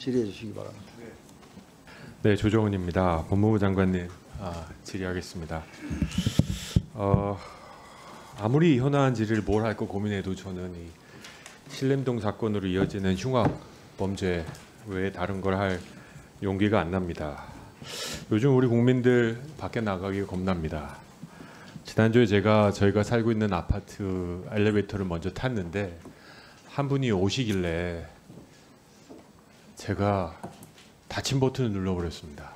질의해 주시기 바랍니다. 네, 조정훈입니다. 법무부 장관님 질의하겠습니다. 아무리 현황 질의를 뭘 할 거 고민해도 저는 이 신림동 사건으로 이어지는 흉악 범죄 외에 다른 걸 할 용기가 안 납니다. 요즘 우리 국민들 밖에 나가기 겁납니다. 지난주에 저희가 살고 있는 아파트 엘리베이터를 먼저 탔는데 한 분이 오시길래 제가 닫힌 버튼을 눌러버렸습니다.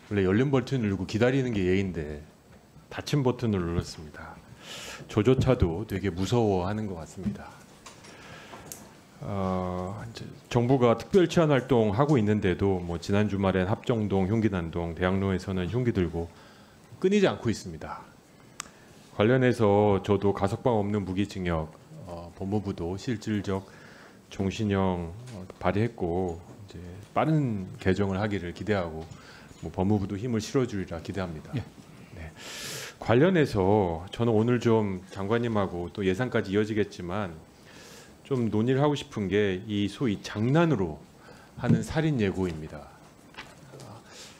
원래 열린 버튼을 누르고 기다리는 게 예인데 닫힌 버튼을 눌렀습니다. 저조차도 되게 무서워하는 것 같습니다. 이제 정부가 특별 치안 활동 하고 있는데도 뭐 지난 주말엔 합정동, 흉기난동, 대학로에서는 흉기 들고 끊이지 않고 있습니다. 관련해서 저도 가석방 없는 무기징역, 법무부도 실질적 종신형 발의했고 이제 빠른 개정을 하기를 기대하고 뭐 법무부도 힘을 실어주리라 기대합니다. 예. 네. 관련해서 저는 오늘 좀 장관님하고 또 예산까지 이어지겠지만 좀 논의를 하고 싶은 게 이 소위 장난으로 하는 살인 예고입니다.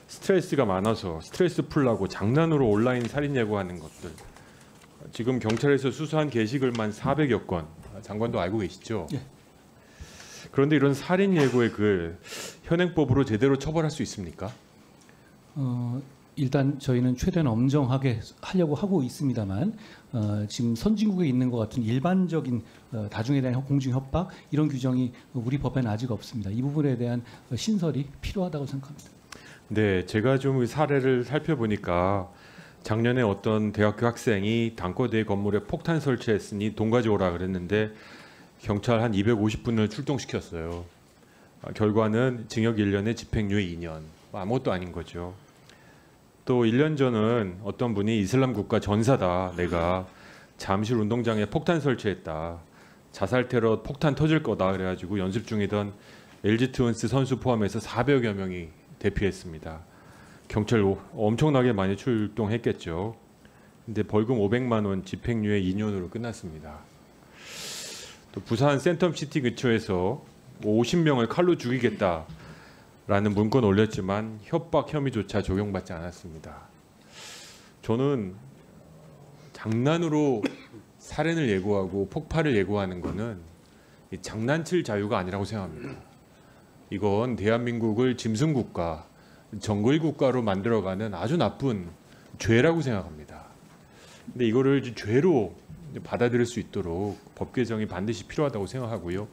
스트레스가 많아서 스트레스 풀라고 장난으로 온라인 살인 예고하는 것들. 지금 경찰에서 수사한 게시글만 400여 건. 장관도 알고 계시죠? 예. 그런데 이런 살인 예고의 글 현행법으로 제대로 처벌할 수 있습니까? 일단 저희는 최대한 엄정하게 하려고 하고 있습니다만 지금 선진국에 있는 것 같은 일반적인 다중에 대한 공중 협박 이런 규정이 우리 법에는 아직 없습니다. 이 부분에 대한 신설이 필요하다고 생각합니다. 네, 제가 좀 사례를 살펴보니까 작년에 어떤 대학교 학생이 단과대 건물에 폭탄 설치했으니 돈 가져오라 그랬는데 경찰 한 250분을 출동시켰어요. 결과는 징역 1년에 집행유예 2년. 아무것도 아닌 거죠. 또 1년 전은 어떤 분이 이슬람 국가 전사다. 내가 잠실 운동장에 폭탄 설치했다. 자살 테러 폭탄 터질 거다. 그래가지고 연습 중이던 LG 트윈스 선수 포함해서 400여 명이 대피했습니다. 경찰 엄청나게 많이 출동했겠죠. 근데 벌금 500만 원, 집행유예 2년으로 끝났습니다. 또 부산 센텀시티 근처에서 50명을 칼로 죽이겠다라는 문건 올렸지만 협박 혐의조차 적용받지 않았습니다. 저는 장난으로 살인을 예고하고 폭발을 예고하는 것은 장난칠 자유가 아니라고 생각합니다. 이건 대한민국을 짐승국가, 정글국가로 만들어가는 아주 나쁜 죄라고 생각합니다. 근데 이거를 죄로 받아들일 수 있도록 법 개정이 반드시 필요하다고 생각하고요.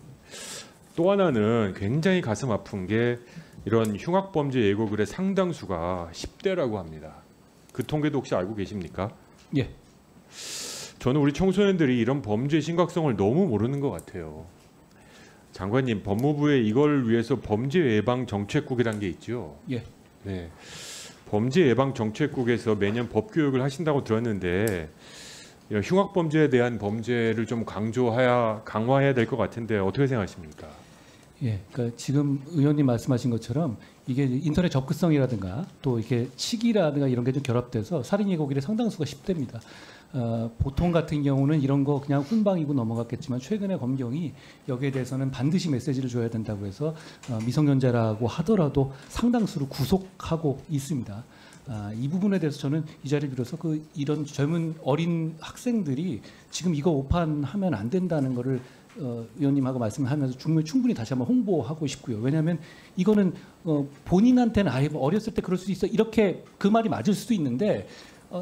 또 하나는 굉장히 가슴 아픈 게 이런 흉악범죄 예고글의 상당수가 10대라고 합니다. 그 통계도 혹시 알고 계십니까? 예. 저는 우리 청소년들이 이런 범죄의 심각성을 너무 모르는 것 같아요. 장관님, 법무부에 이걸 위해서 범죄 예방 정책국이라는 게 있죠. 예. 네. 범죄 예방 정책국에서 매년 법 교육을 하신다고 들었는데 이런 흉악 범죄에 대한 범죄를 좀 강화해야 될 것 같은데 어떻게 생각하십니까? 예, 그러니까 지금 의원님 말씀하신 것처럼 이게 인터넷 접근성이라든가 또 이렇게 치기라든가 이런 게 좀 결합돼서 살인 예고글의 상당수가 10대입니다. 보통 같은 경우는 이런 거 그냥 훈방이고 넘어갔겠지만 최근에 검경이 여기에 대해서는 반드시 메시지를 줘야 된다고 해서 미성년자라고 하더라도 상당수를 구속하고 있습니다. 이 부분에 대해서 저는 이 자리를 빌어서 이런 젊은 어린 학생들이 지금 이거 오판하면 안 된다는 거를 의원님하고 말씀하면서 충분히 다시 한번 홍보하고 싶고요. 왜냐하면 이거는 본인한테는 아예 어렸을 때 그럴 수도 있어 이렇게 그 말이 맞을 수도 있는데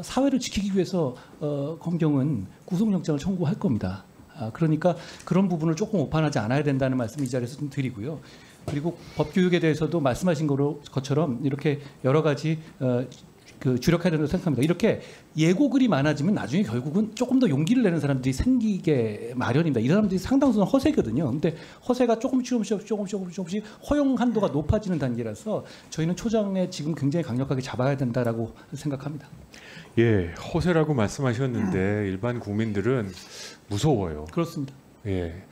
사회를 지키기 위해서 검경은 구속영장을 청구할 겁니다. 그러니까 그런 부분을 조금 오판하지 않아야 된다는 말씀 이 자리에서 좀 드리고요. 그리고 법교육에 대해서도 말씀하신 것처럼 이렇게 여러 가지 주력해야 된다고 생각합니다. 이렇게 예고글이 많아지면 나중에 결국은 조금 더 용기를 내는 사람들이 생기게 마련입니다. 이 사람들이 상당수는 허세거든요. 근데 허세가 조금씩 허용 한도가 높아지는 단계라서 저희는 초장에 지금 굉장히 강력하게 잡아야 된다라고 생각합니다. 예, 허세라고 말씀하셨는데 일반 국민들은 무서워요. 그렇습니다. 예.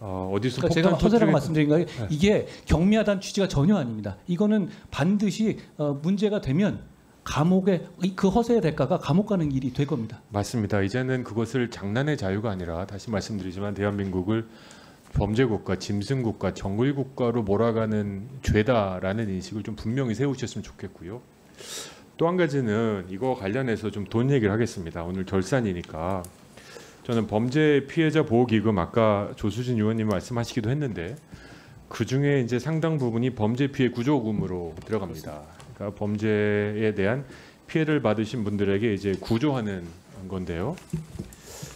어디서 그러니까 제가 허세라고 말씀드린 거예요. 네. 이게 경미하다는 취지가 전혀 아닙니다. 이거는 반드시 문제가 되면 감옥에 그 허세의 대가가 감옥 가는 일이 될 겁니다. 맞습니다. 이제는 그것을 장난의 자유가 아니라 다시 말씀드리지만 대한민국을 범죄국가, 짐승국가, 정글국가로 몰아가는 죄다라는 인식을 좀 분명히 세우셨으면 좋겠고요. 또 한 가지는 이거 관련해서 좀 돈 얘기를 하겠습니다. 오늘 결산이니까 저는 범죄 피해자 보호기금 아까 조수진 의원님 말씀하시기도 했는데 그 중에 이제 상당 부분이 범죄 피해 구조금으로 들어갑니다. 그러니까 범죄에 대한 피해를 받으신 분들에게 이제 구조하는 건데요.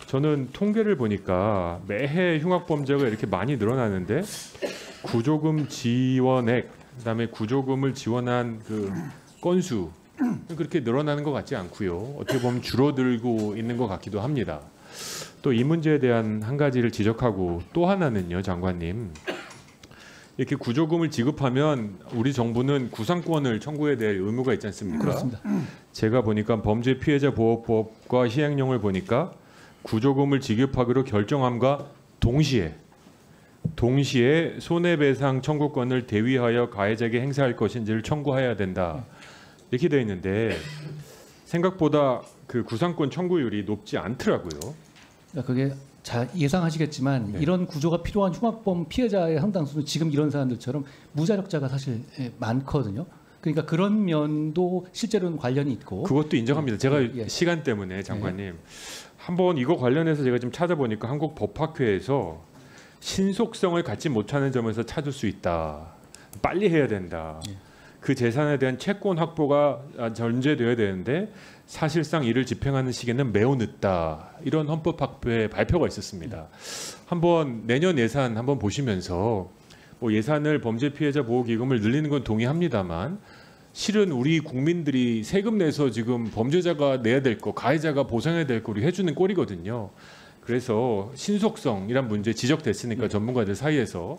저는 통계를 보니까 매해 흉악범죄가 이렇게 많이 늘어나는데 구조금 지원액, 그다음에 구조금을 지원한 그 건수 그렇게 늘어나는 것 같지 않고요. 어떻게 보면 줄어들고 있는 것 같기도 합니다. 또 이 문제에 대한 한 가지를 지적하고 또 하나는요, 장관님. 이렇게 구조금을 지급하면 우리 정부는 구상권을 청구해야 될 의무가 있지 않습니까? 그렇습니다. 제가 보니까 범죄 피해자 보호법과 시행령을 보니까 구조금을 지급하기로 결정함과 동시에 손해배상 청구권을 대위하여 가해자에게 행사할 것인지를 청구해야 된다. 이렇게 되어 있는데 생각보다 그 구상권 청구율이 높지 않더라고요. 그게 잘 예상하시겠지만 네. 이런 구조가 필요한 흉악범 피해자의 상당수는 지금 이런 사람들처럼 무자력자가 사실 많거든요. 그러니까 그런 면도 실제로는 관련이 있고. 그것도 인정합니다. 제가 예. 시간 때문에 장관님 한번 이거 관련해서 제가 좀 찾아보니까 한국 법학회에서 신속성을 갖지 못하는 점에서 찾을 수 있다. 빨리 해야 된다. 예. 그 재산에 대한 채권 확보가 전제되어야 되는데 사실상 이를 집행하는 시기는 매우 늦다. 이런 헌법학회 발표가 있었습니다. 한번 내년 예산 한번 보시면서 뭐 예산을 범죄 피해자 보호기금을 늘리는 건 동의합니다만 실은 우리 국민들이 세금 내서 지금 범죄자가 내야 될 거, 가해자가 보상해야 될 거 우리 해주는 꼴이거든요. 그래서 신속성이란 문제 지적됐으니까 전문가들 사이에서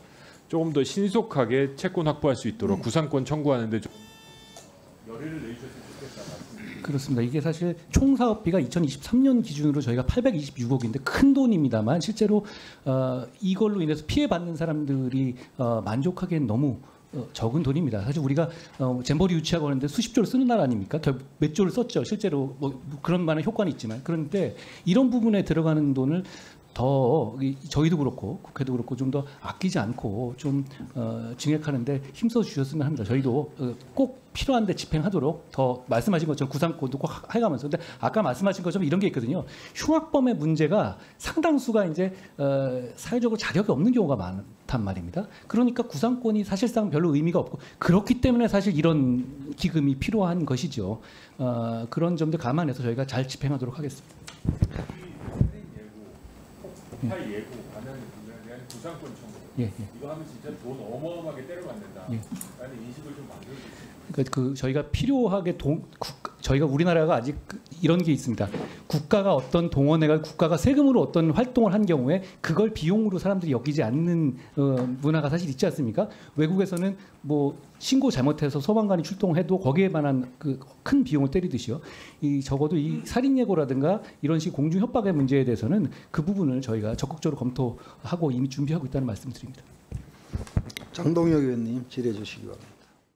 조금 더 신속하게 채권 확보할 수 있도록 구상권 청구하는데 좀 열의를 내주셨으면 좋겠다. 그렇습니다. 이게 사실 총 사업비가 2023년 기준으로 저희가 826억인데 큰 돈입니다만 실제로 이걸로 인해서 피해받는 사람들이 만족하기엔 너무 적은 돈입니다. 사실 우리가 잼버리 유치하고 하는데 수십 조를 쓰는 나라 아닙니까? 몇 조를 썼죠. 실제로 뭐 그런 많은 효과는 있지만 그런데 이런 부분에 들어가는 돈을 더 저희도 그렇고 국회도 그렇고 좀 더 아끼지 않고 좀 증액하는데 힘써 주셨으면 합니다. 저희도 꼭 필요한데 집행하도록 더 말씀하신 것처럼 구상권도 꼭 해가면서 근데 아까 말씀하신 것처럼 이런 게 있거든요. 흉악범의 문제가 상당수가 이제 사회적으로 자격이 없는 경우가 많단 말입니다. 그러니까 구상권이 사실상 별로 의미가 없고 그렇기 때문에 사실 이런 기금이 필요한 것이죠. 그런 점들 감안해서 저희가 잘 집행하도록 하겠습니다. 폭발 예고 관련 부분에 대한 구상권 청구. 예. 이거 하면 진짜 돈 어마어마하게 때려맞는다. 예. 라는 인식을 좀 만들어주세요. 그러니까 저희가 필요하게 저희가 우리나라가 아직 이런 게 있습니다. 국가가 어떤 동원해가 국가가 세금으로 어떤 활동을 한 경우에 그걸 비용으로 사람들이 여기지 않는 문화가 사실 있지 않습니까? 외국에서는 뭐 신고 잘못해서 소방관이 출동해도 거기에 관한 그 큰 비용을 때리듯이요. 적어도 이 살인 예고라든가 이런 식 공중 협박의 문제에 대해서는 그 부분을 저희가 적극적으로 검토하고 이미 준비하고 있다는 말씀드립니다. 장동혁 의원님 질의해 주시기 바랍니다.